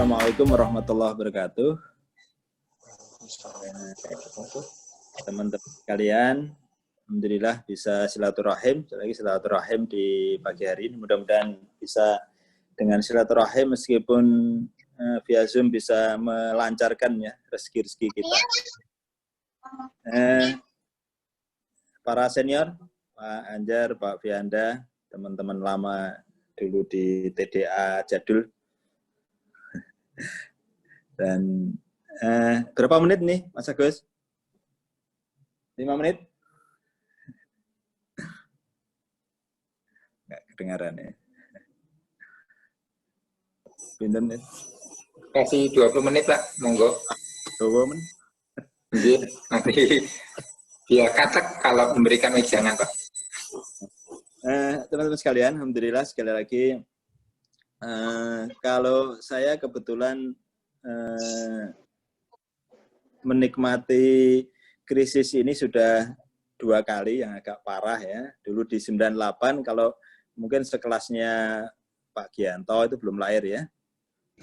Assalamualaikum warahmatullahi wabarakatuh. Teman-teman sekalian, alhamdulillah bisa silaturahim, lagi silaturahim di pagi hari ini. Mudah-mudahan bisa dengan silaturahim meskipun via Zoom bisa melancarkan ya rezeki-rezeki kita. Para senior, Pak Anjar, Pak Fianda, teman-teman lama dulu di TDA Jadul. Dan berapa menit nih, Mas Agus? 5 menit? Nggak kedengaran ya. Pinten menit? Kasih 20 menit, Pak. Monggo. 20 menit? Jadi, nanti dia katak kalau memberikan wejangan, Pak. Teman-teman sekalian, alhamdulillah sekali lagi. Kalau saya kebetulan menikmati krisis ini sudah 2 kali yang agak parah ya. Dulu di 98, kalau mungkin sekelasnya Pak Gianto itu belum lahir ya.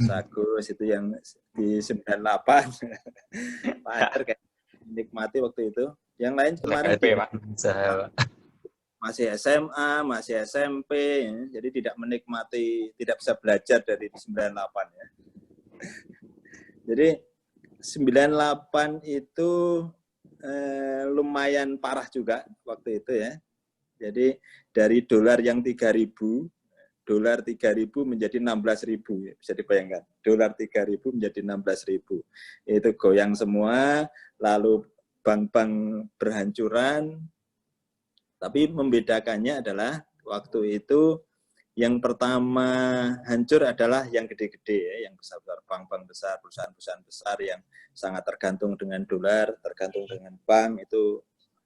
Agus itu yang di 98. Pak Anjar kayak menikmati waktu itu. Yang lain kemarin masih SMA, masih SMP, ya. Jadi tidak menikmati, tidak bisa belajar dari 98 ya. Jadi 98 itu lumayan parah juga waktu itu ya. Jadi dari dolar yang 3.000, dolar 3.000 menjadi 16.000 ya, bisa dibayangkan. Dolar 3.000 menjadi 16.000. Itu goyang semua, lalu bank-bank berhancuran. Tapi membedakannya adalah waktu itu yang pertama hancur adalah yang gede-gede ya, yang besar-besar, bank-bank besar, perusahaan-perusahaan besar yang sangat tergantung dengan dolar, tergantung dengan bank, itu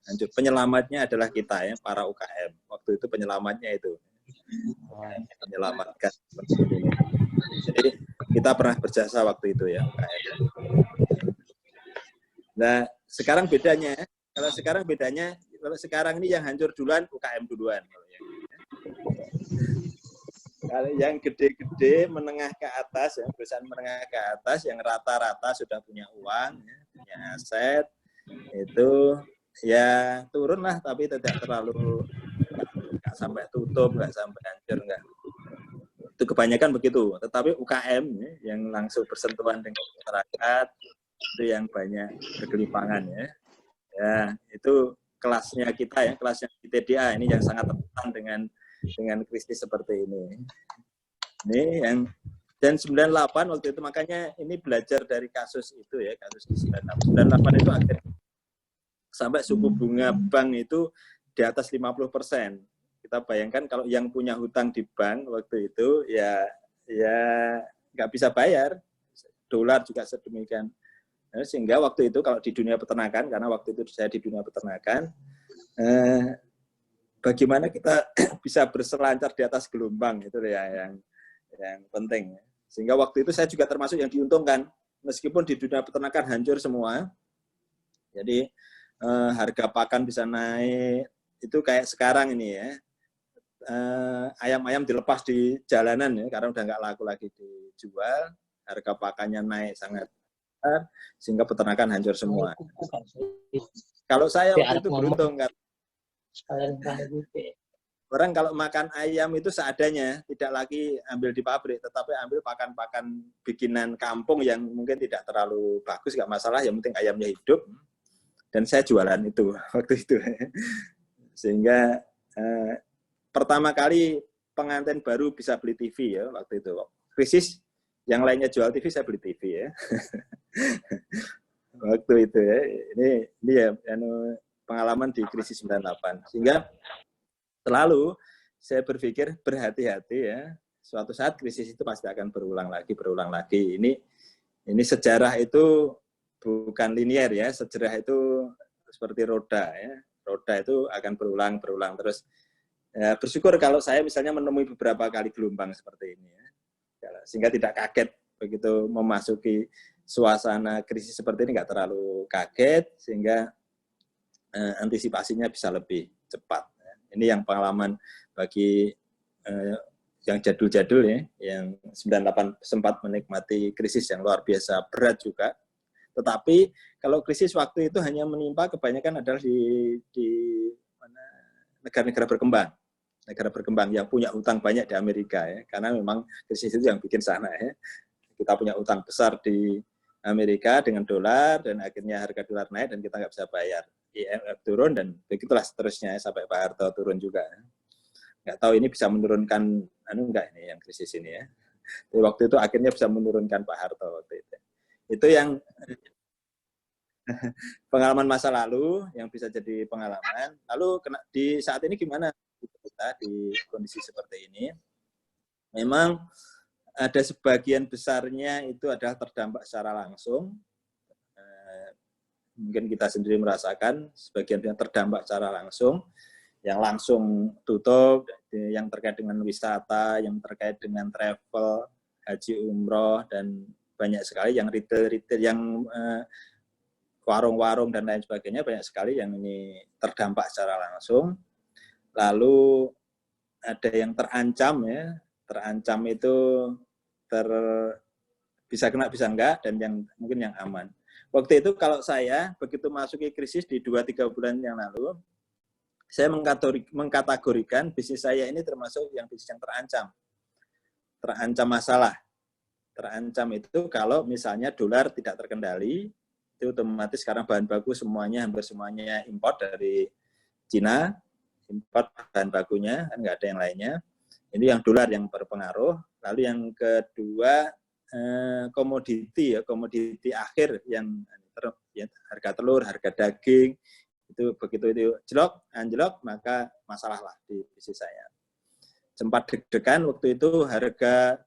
hancur. Penyelamatnya adalah kita ya, para UKM. Waktu itu penyelamatnya itu. Menyelamatkan. Jadi kita pernah berjasa waktu itu ya, UKM. Nah, sekarang bedanya, kalau sekarang ini yang hancur duluan, UKM duluan. Kalau yang gede-gede, menengah ke atas, ya, perusahaan menengah ke atas, yang rata-rata sudah punya uang, ya, punya aset, itu ya turun lah, tapi tidak terlalu, nggak sampai tutup, nggak sampai hancur, nggak. Itu kebanyakan begitu. Tetapi UKM ya, yang langsung bersentuhan dengan masyarakat, itu yang banyak bergelimpangan ya. Ya, itu kelasnya kita ya, kelasnya TDA ini yang sangat rentan dengan krisis seperti ini. Ini yang dan 98 waktu itu, makanya ini belajar dari kasus itu ya, kasus di 98 itu akhirnya sampai suku bunga bank itu di atas 50%. Kita bayangkan kalau yang punya hutang di bank waktu itu ya nggak bisa bayar, dolar juga sedemikian. Sehingga waktu itu kalau di dunia peternakan, karena waktu itu saya di dunia peternakan, bagaimana kita bisa berselancar di atas gelombang itu ya yang penting. Sehingga waktu itu saya juga termasuk yang diuntungkan, meskipun di dunia peternakan hancur semua. Jadi harga pakan bisa naik, itu kayak sekarang ini ya, ayam-ayam dilepas di jalanan ya, karena udah nggak laku lagi dijual, harga pakannya naik sangat besar, sehingga peternakan hancur semua. Kalau saya waktu itu beruntung, kan orang kalau makan ayam itu seadanya, tidak lagi ambil di pabrik, tetapi ambil pakan-pakan bikinan kampung yang mungkin tidak terlalu bagus, nggak masalah, yang penting ayamnya hidup. Dan saya jualan itu waktu itu. Sehingga pertama kali pengantin baru bisa beli TV ya waktu itu. Krisis, yang lainnya jual TV, saya beli TV ya. Waktu itu ya. Ini ya pengalaman di krisis 98. Sehingga selalu saya berpikir berhati-hati ya. Suatu saat krisis itu pasti akan berulang lagi. Ini sejarah itu bukan linier ya. Sejarah itu seperti roda ya. Roda itu akan berulang terus. Ya, bersyukur kalau saya misalnya menemui beberapa kali gelombang seperti ini ya. Sehingga tidak kaget begitu memasuki suasana krisis seperti ini, nggak terlalu kaget, sehingga antisipasinya bisa lebih cepat. Ini yang pengalaman bagi yang jadul-jadul ya, yang 98 sempat menikmati krisis yang luar biasa berat juga. Tetapi kalau krisis waktu itu hanya menimpa kebanyakan adalah di negara-negara berkembang. Negara berkembang yang punya utang banyak di Amerika ya, karena memang krisis itu yang bikin sana ya. Kita punya utang besar di Amerika dengan dolar dan akhirnya harga dolar naik dan kita nggak bisa bayar. IMF turun dan begitulah seterusnya sampai Pak Harto turun juga. Nggak tahu ini bisa menurunkan enggak ini yang krisis ini ya. Di waktu itu akhirnya bisa menurunkan Pak Harto waktu itu. Itu yang pengalaman masa lalu yang bisa jadi pengalaman. Lalu di saat ini gimana kita di kondisi seperti ini? Memang ada sebagian besarnya itu adalah terdampak secara langsung. Mungkin kita sendiri merasakan sebagian yang terdampak secara langsung. Yang langsung tutup, yang terkait dengan wisata, yang terkait dengan travel, haji umroh, dan banyak sekali yang retail-retail, yang warung-warung dan lain sebagainya, banyak sekali yang ini terdampak secara langsung. Lalu ada yang terancam ya, terancam itu bisa kena bisa enggak, dan yang mungkin yang aman. Waktu itu kalau saya begitu masuki krisis di 2-3 bulan yang lalu, saya mengkategorikan bisnis saya ini termasuk yang bisnis yang terancam masalah. Terancam itu kalau misalnya dolar tidak terkendali, itu otomatis sekarang bahan baku hampir semuanya import dari Cina, import bahan bakunya, kan nggak ada yang lainnya. Ini yang dolar yang berpengaruh. Lalu yang kedua, komoditi akhir yang harga telur, harga daging, itu begitu itu anjlok, maka masalah lah di bisnis saya. Sempat deg-degan waktu itu harga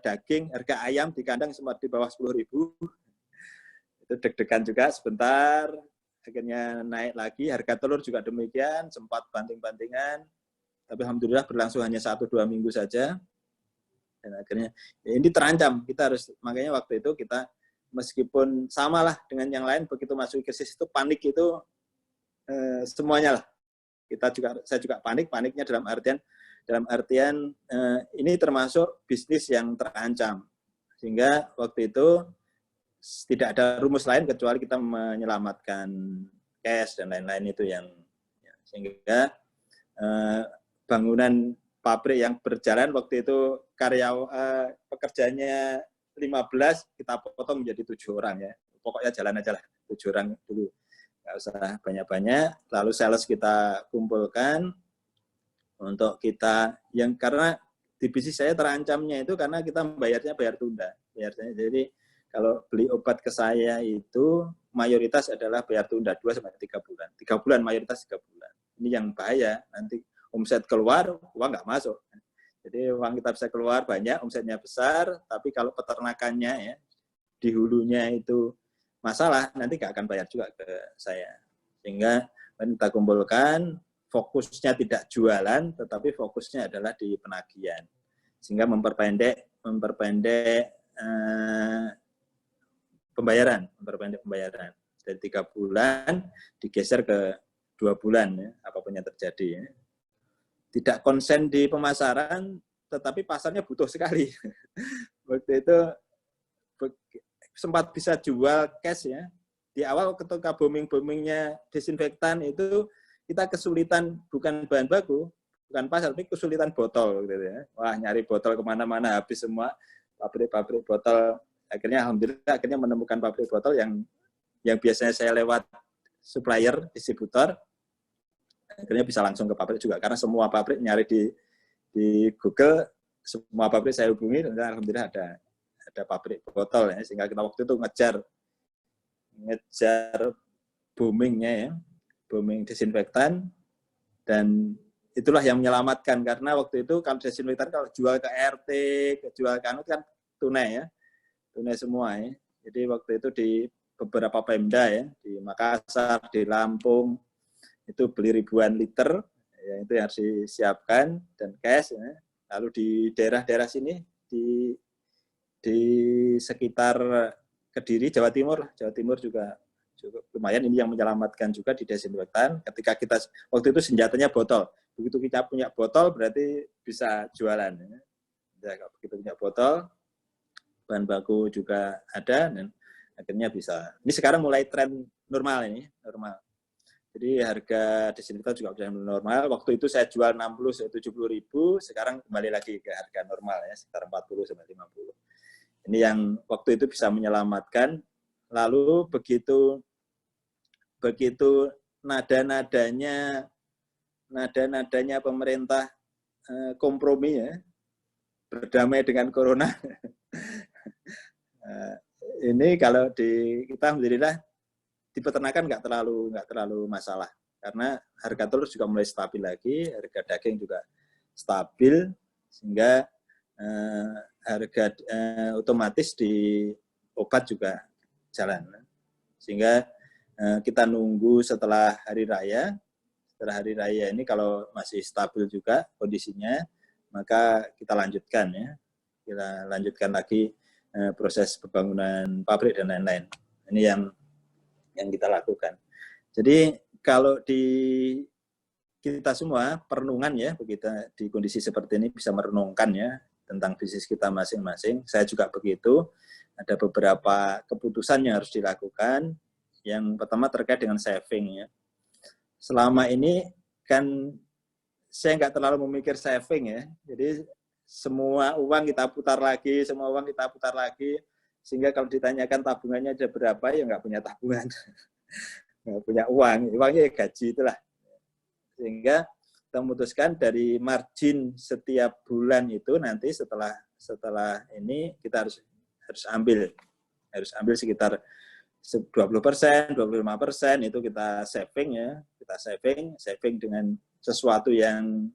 daging, harga ayam di kandang sempat di bawah 10.000. Itu deg-degan juga sebentar, akhirnya naik lagi. Harga telur juga demikian, sempat banting-bantingan, tapi alhamdulillah berlangsung hanya 1-2 minggu saja. Dan akhirnya ya ini terancam, kita harus, makanya waktu itu kita meskipun samalah dengan yang lain, begitu masuk krisis itu panik itu semuanya lah. Saya juga paniknya dalam artian ini termasuk bisnis yang terancam. Sehingga waktu itu tidak ada rumus lain kecuali kita menyelamatkan cash dan lain-lain itu yang sehingga bangunan pabrik yang berjalan waktu itu pekerjanya 15 kita potong menjadi 7 orang ya. Pokoknya jalan aja lah 7 orang dulu. Nggak usah banyak-banyak. Lalu sales kita kumpulkan untuk kita yang karena di bisnis saya terancamnya itu karena kita bayar tunda. Jadi kalau beli obat ke saya itu mayoritas adalah bayar tunda 2-3 bulan. 3 bulan mayoritas 3 bulan. Ini yang bahaya. Nanti omset keluar, uang nggak masuk. Jadi uang kita bisa keluar banyak, omsetnya besar, tapi kalau peternakannya ya di hulunya itu masalah, nanti nggak akan bayar juga ke saya. Sehingga kita kumpulkan, fokusnya tidak jualan, tetapi fokusnya adalah di penagihan. Sehingga memperpendek pembayaran. Dari 3 bulan digeser ke 2 bulan, ya, apapun yang terjadi. Ya. Tidak konsen di pemasaran, tetapi pasarnya butuh sekali. Waktu itu sempat bisa jual cash ya. Di awal ketika booming-boomingnya desinfektan itu kita kesulitan bukan bahan baku, bukan pasar, tapi kesulitan botol gitu ya. Wah, nyari botol kemana-mana habis semua, pabrik botol. Akhirnya menemukan pabrik botol yang biasanya saya lewat supplier, distributor, akhirnya bisa langsung ke pabrik juga karena semua pabrik nyari di Google, semua pabrik saya hubungi dan alhamdulillah ada pabrik botol ya, sehingga kita waktu itu ngejar boomingnya ya, booming desinfektan, dan itulah yang menyelamatkan karena waktu itu kalau desinfektan kalau jual ke RT, jual ke anut kan tunai ya, tunai semua ya. Jadi waktu itu di beberapa Pemda ya, di Makassar, di Lampung, itu beli ribuan liter, ya, itu yang harus disiapkan, dan cash. Ya. Lalu di daerah-daerah sini, di sekitar Kediri, Jawa Timur juga cukup lumayan. Ini yang menyelamatkan juga di desinfektan. Ketika kita waktu itu senjatanya botol, begitu kita punya botol berarti bisa jualan. Ya, begitu punya botol, bahan baku juga ada dan akhirnya bisa. Ini sekarang mulai tren normal ini, normal. Jadi harga desinfektan juga sudah normal. Waktu itu saya jual 60-70 ribu, sekarang kembali lagi ke harga normal ya, sekitar 40-50. Ini yang waktu itu bisa menyelamatkan. Lalu begitu nada-nadanya pemerintah kompromi ya, berdamai dengan corona. Ini kalau di kita alhamdulillah di peternakan nggak terlalu masalah karena harga telur juga mulai stabil lagi, harga daging juga stabil sehingga harga otomatis di obat juga jalan. Sehingga kita nunggu setelah hari raya. Setelah hari raya ini kalau masih stabil juga kondisinya, maka kita lanjutkan ya. Kita lanjutkan lagi proses pembangunan pabrik dan lain-lain. Ini yang kita lakukan. Jadi kalau di kita semua perenungan ya, begitu di kondisi seperti ini bisa merenungkan ya tentang bisnis kita masing-masing. Saya juga begitu. Ada beberapa keputusan yang harus dilakukan. Yang pertama terkait dengan saving ya. Selama ini kan saya nggak terlalu memikir saving ya. Jadi semua uang kita putar lagi, sehingga kalau ditanyakan tabungannya ada berapa, ya nggak punya tabungan. Nggak punya uangnya gaji itulah. Sehingga kita memutuskan dari margin setiap bulan itu nanti setelah ini kita harus ambil sekitar 20%, 25% itu kita saving ya, kita saving dengan sesuatu yang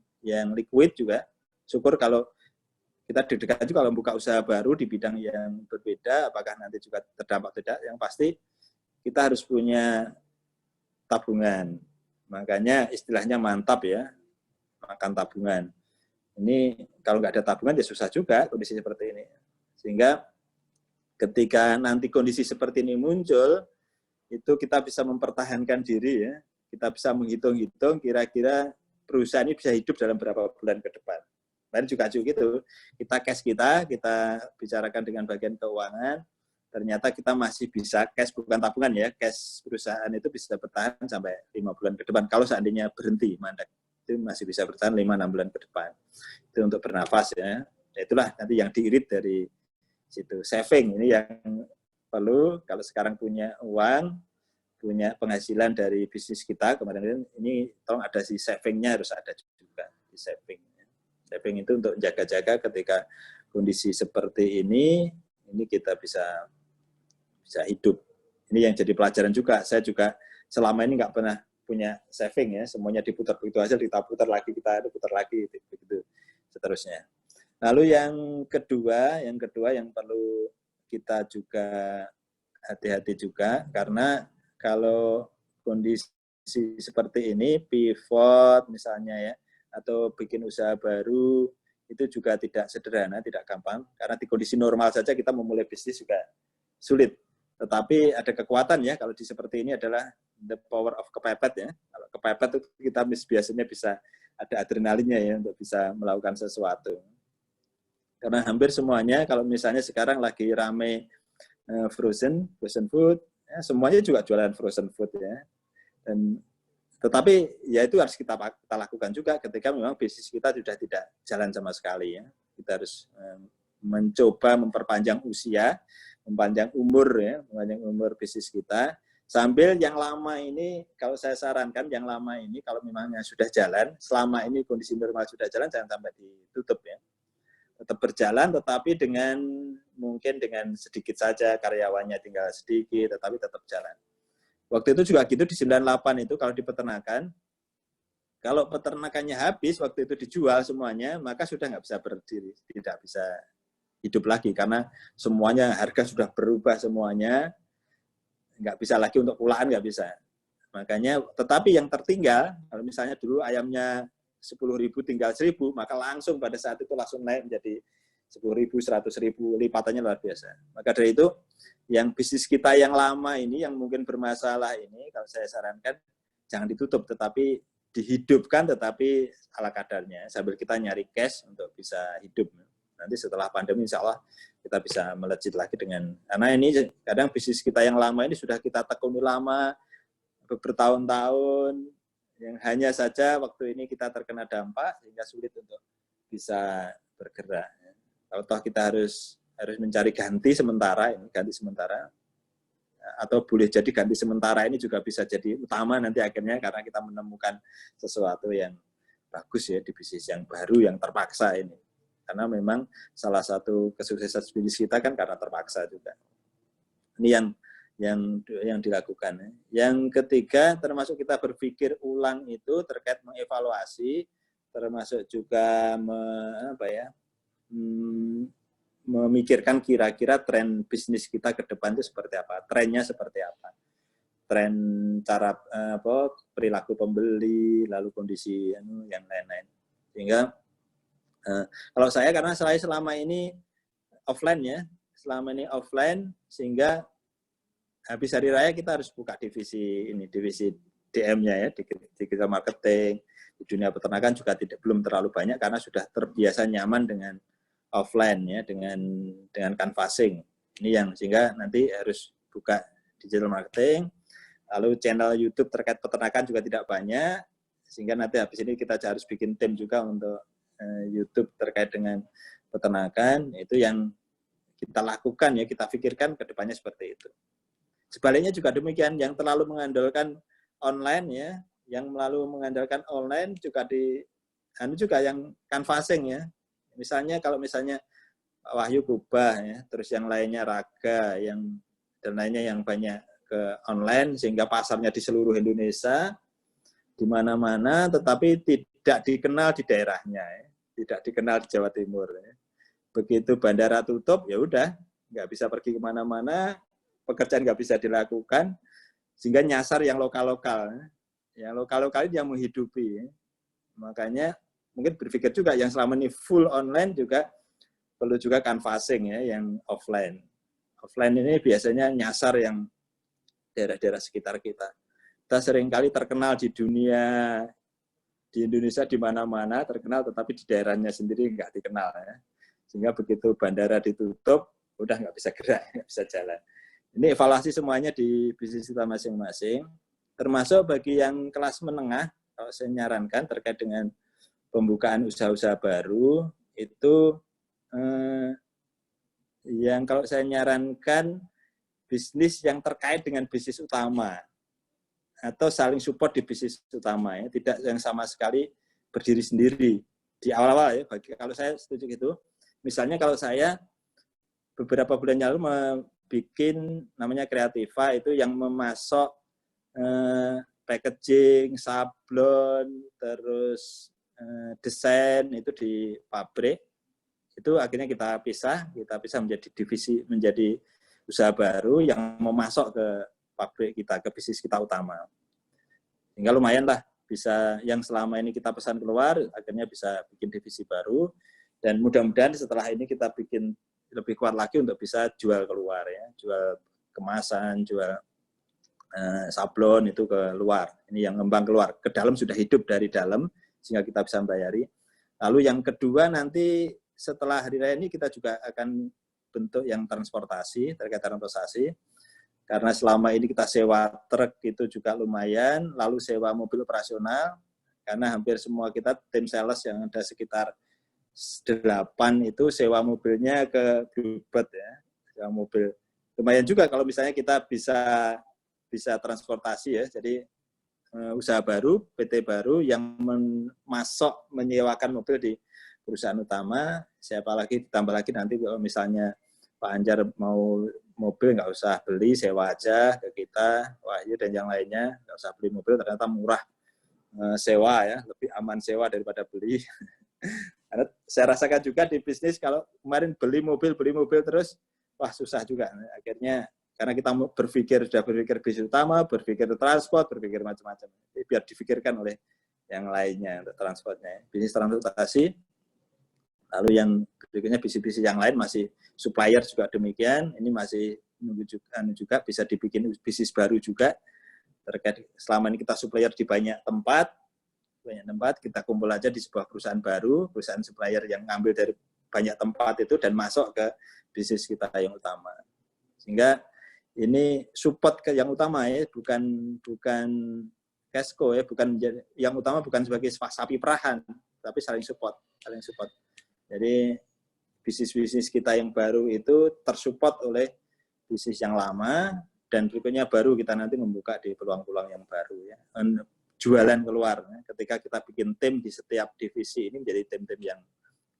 liquid juga. Syukur kalau kita deg-degan juga kalau buka usaha baru di bidang yang berbeda, apakah nanti juga terdampak tidak. Yang pasti kita harus punya tabungan. Makanya istilahnya mantap ya, makan tabungan. Ini kalau nggak ada tabungan ya susah juga kondisi seperti ini. Sehingga ketika nanti kondisi seperti ini muncul, itu kita bisa mempertahankan diri ya. Kita bisa menghitung-hitung kira-kira perusahaan ini bisa hidup dalam berapa bulan ke depan. Kemarin juga gitu, kita bicarakan dengan bagian keuangan, ternyata kita masih bisa cash, bukan tabungan ya, cash perusahaan itu bisa bertahan sampai 5 bulan ke depan. Kalau seandainya berhenti mandat, itu masih bisa bertahan 5-6 bulan ke depan. Itu untuk bernafas ya. Itulah nanti yang diirit dari situ. Saving ini yang perlu, kalau sekarang punya uang, punya penghasilan dari bisnis kita, kemarin ini tolong ada si savingnya, harus ada juga di saving. Saving itu untuk jaga-jaga ketika kondisi seperti ini kita bisa hidup. Ini yang jadi pelajaran juga. Saya juga selama ini nggak pernah punya saving ya, semuanya diputar begitu aja, kita putar lagi begitu seterusnya. Lalu yang kedua yang perlu kita juga hati-hati juga, karena kalau kondisi seperti ini, pivot misalnya ya, atau bikin usaha baru, itu juga tidak sederhana, tidak gampang, karena di kondisi normal saja kita memulai bisnis juga sulit. Tetapi ada kekuatan ya, kalau di seperti ini adalah the power of kepepet ya. Kalau kepepet itu kita biasanya bisa ada adrenalinnya ya, untuk bisa melakukan sesuatu. Karena hampir semuanya, kalau misalnya sekarang lagi rame frozen food, ya, semuanya juga jualan frozen food ya. Tetapi ya itu harus kita lakukan juga ketika memang bisnis kita sudah tidak jalan sama sekali ya. Kita harus mencoba memperpanjang usia, mempanjang umur bisnis kita. Sambil yang lama ini, kalau saya sarankan yang lama ini kalau memangnya sudah jalan, selama ini kondisi normal sudah jalan, jangan sampai ditutup ya. Tetap berjalan, tetapi mungkin dengan sedikit saja, karyawannya tinggal sedikit, tetapi tetap jalan. Waktu itu juga gitu di 98 itu kalau di peternakan, kalau peternakannya habis, waktu itu dijual semuanya, maka sudah nggak bisa berdiri, tidak bisa hidup lagi, karena semuanya harga sudah berubah semuanya, nggak bisa lagi untuk pulaan, nggak bisa. Makanya, tetapi yang tertinggal, kalau misalnya dulu ayamnya 10.000 tinggal 1.000, maka langsung pada saat itu langsung naik menjadi 10.000, 100.000, lipatannya luar biasa. Maka dari itu, yang bisnis kita yang lama ini, yang mungkin bermasalah ini, kalau saya sarankan, jangan ditutup, tetapi dihidupkan, tetapi ala kadarnya, sambil kita nyari cash untuk bisa hidup. Nanti setelah pandemi, insya Allah, kita bisa melejit lagi dengan, karena ini kadang bisnis kita yang lama ini sudah kita tekuni lama, bertahun-tahun, yang hanya saja waktu ini kita terkena dampak, sehingga sulit untuk bisa bergerak. Kalau toh kita harus mencari ganti sementara, atau boleh jadi ganti sementara ini juga bisa jadi utama nanti akhirnya karena kita menemukan sesuatu yang bagus ya di bisnis yang baru yang terpaksa ini. Karena memang salah satu kesuksesan bisnis kita kan karena terpaksa juga. Ini yang dilakukan. Yang ketiga termasuk kita berpikir ulang itu terkait mengevaluasi, termasuk juga memikirkan kira-kira tren bisnis kita ke depan itu seperti apa, trennya seperti apa, tren cara perilaku pembeli, lalu kondisi yang lain-lain. Sehingga kalau saya karena saya selama ini offline sehingga habis hari raya kita harus buka divisi DM-nya ya di digital marketing, di dunia peternakan juga belum terlalu banyak karena sudah terbiasa nyaman dengan offline ya dengan canvassing. Ini yang sehingga nanti harus buka digital marketing, lalu channel YouTube terkait peternakan juga tidak banyak, sehingga nanti habis ini kita harus bikin tim juga untuk YouTube terkait dengan peternakan. Itu yang kita lakukan ya, kita pikirkan ke depannya seperti itu. Sebaliknya juga demikian, yang terlalu mengandalkan online ya, yang terlalu mengandalkan online juga juga yang canvassing ya. Kalau misalnya Wahyu Kubah ya, terus yang lainnya Raga, dan lainnya yang banyak ke online sehingga pasarnya di seluruh Indonesia di mana-mana, tetapi tidak dikenal di daerahnya, ya. Tidak dikenal di Jawa Timur. Ya. Begitu bandara tutup, ya udah nggak bisa pergi kemana-mana, pekerjaan nggak bisa dilakukan, sehingga nyasar yang lokal-lokal. Yang lokal-lokal yang menghidupi. Ya. Makanya mungkin berpikir juga yang selama ini full online juga perlu juga canvassing ya, yang offline. Offline ini biasanya nyasar yang daerah-daerah sekitar kita. Kita seringkali terkenal di dunia, di Indonesia di mana-mana terkenal, tetapi di daerahnya sendiri nggak dikenal ya. Sehingga begitu bandara ditutup, udah nggak bisa gerak, nggak bisa jalan. Ini evaluasi semuanya di bisnis kita masing-masing, termasuk bagi yang kelas menengah, kalau saya nyarankan terkait dengan pembukaan usaha-usaha baru itu yang kalau saya nyarankan bisnis yang terkait dengan bisnis utama atau saling support di bisnis utama ya, tidak yang sama sekali berdiri sendiri di awal-awal ya. Kalau saya setuju gitu. Misalnya kalau saya beberapa bulan lalu bikin namanya Kreativa itu yang memasok packaging, sablon, terus desain itu di pabrik. Itu akhirnya kita pisah menjadi divisi, menjadi usaha baru yang memasok ke pabrik kita, ke bisnis kita utama. Sehingga lumayan lah bisa yang selama ini kita pesan keluar, akhirnya bisa bikin divisi baru, dan mudah-mudahan setelah ini kita bikin lebih kuat lagi untuk bisa jual keluar ya, jual kemasan, jual sablon itu ke luar. Ini yang ngembang keluar, ke dalam sudah hidup dari dalam sehingga kita bisa membayari. Lalu yang kedua nanti setelah hari raya ini kita juga akan bentuk yang transportasi, terkait transportasi. Karena selama ini kita sewa truk itu juga lumayan, lalu sewa mobil operasional, karena hampir semua kita tim sales yang ada sekitar 8 itu sewa mobilnya ke Bluebird ya, sewa mobil. Lumayan juga kalau misalnya kita bisa transportasi ya, jadi usaha baru, PT baru yang menyewakan mobil di perusahaan utama, siapa lagi, ditambah lagi nanti kalau misalnya Pak Anjar mau mobil nggak usah beli, sewa aja ke kita, Wahyu dan yang lainnya, nggak usah beli mobil, ternyata murah sewa ya, lebih aman sewa daripada beli. Karena saya rasakan juga di bisnis kalau kemarin beli mobil terus, wah susah juga. Akhirnya karena kita sudah berpikir bisnis utama, berpikir transport, berpikir macam-macam. Jadi biar difikirkan oleh yang lainnya untuk transportnya. Bisnis transportasi, Lalu yang berikutnya bisnis-bisnis yang lain masih supplier juga demikian. Ini masih menunjukkan juga bisa dibikin bisnis baru juga terkait selama ini kita supplier di banyak tempat kita kumpul aja di sebuah perusahaan baru, perusahaan supplier yang ngambil dari banyak tempat itu dan masuk ke bisnis kita yang utama. Sehingga ini support ke yang utama ya, bukan cash cow ya, bukan yang utama bukan sebagai sapi perahan, tapi saling support. Jadi bisnis-bisnis kita yang baru itu tersupport oleh bisnis yang lama, dan berikutnya baru kita nanti membuka di peluang-peluang yang baru ya. Jualan keluar ya. Ketika kita bikin tim di setiap divisi ini menjadi tim-tim yang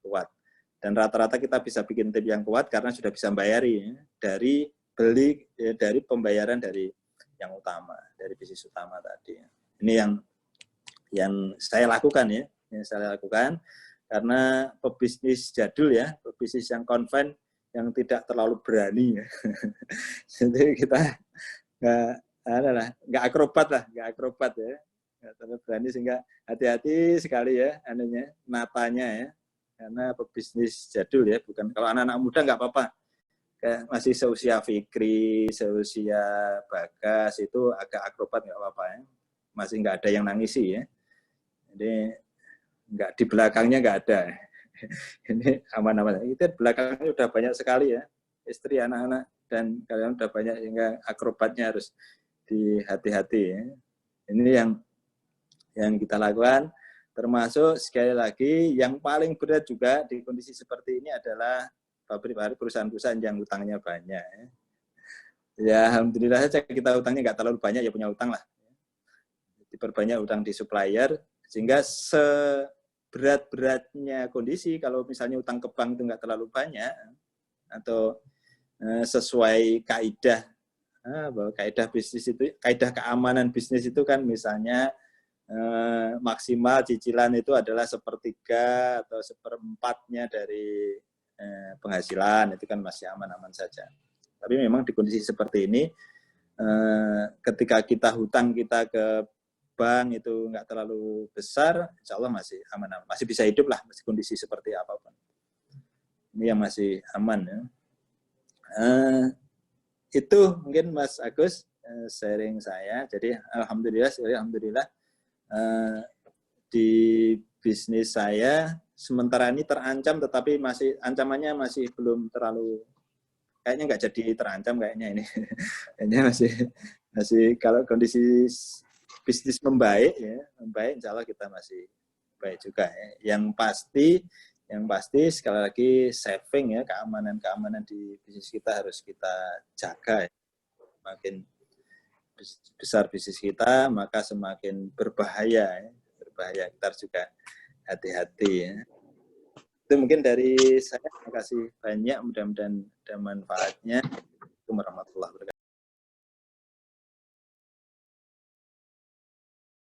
kuat. Dan rata-rata kita bisa bikin tim yang kuat karena sudah bisa membayari ya, dari pembayaran dari yang utama, dari bisnis utama tadi. Ini yang saya lakukan ya, karena pebisnis jadul ya, pebisnis yang konven yang tidak terlalu berani ya. Jadi kita nggak akrobat ya, nggak terlalu berani, sehingga hati-hati sekali ya natanya ya, karena pebisnis jadul ya, bukan kalau anak-anak muda nggak apa-apa, kayak masih seusia Fikri, seusia Bagas itu agak akrobat nggak apa-apa ya, masih nggak ada yang nangisi ya, jadi nggak di belakangnya nggak ada. Ini aman-aman. Itu belakangnya udah banyak sekali ya, istri, anak-anak, dan kalian udah banyak, sehingga akrobatnya harus dihati-hati ya. Ini yang kita lakukan, termasuk sekali lagi yang paling berat juga di kondisi seperti ini adalah perusahaan-perusahaan yang utangnya banyak. Ya alhamdulillah saja kita utangnya nggak terlalu banyak, ya punya utang lah. Diperbanyak utang di supplier, sehingga berat-beratnya kondisi kalau misalnya utang ke bank itu nggak terlalu banyak, atau sesuai kaidah bahwa kaidah bisnis itu, kaidah keamanan bisnis itu kan misalnya maksimal cicilan itu adalah 1/3 atau 1/4-nya dari penghasilan, itu kan masih aman-aman saja. Tapi memang di kondisi seperti ini, ketika kita hutang kita ke bank itu nggak terlalu besar, insya Allah masih aman, masih bisa hidup lah, masih kondisi seperti apapun. Ini yang masih aman ya. Itu mungkin Mas Agus sharing saya. Jadi alhamdulillah di bisnis saya sementara ini terancam, tetapi masih ancamannya masih belum terlalu, kayaknya nggak jadi terancam kayaknya ini. Kayaknya masih kalau kondisi bisnis membaik ya, insya Allah kita masih baik juga ya. Yang pasti sekali lagi saving ya, keamanan di bisnis kita harus kita jaga ya. Makin besar bisnis kita, maka semakin berbahaya ya. Kita harus juga hati-hati ya. Itu mungkin dari saya, terima kasih banyak, mudah-mudahan ada manfaatnya. Assalamualaikum warahmatullahi wabarakatuh.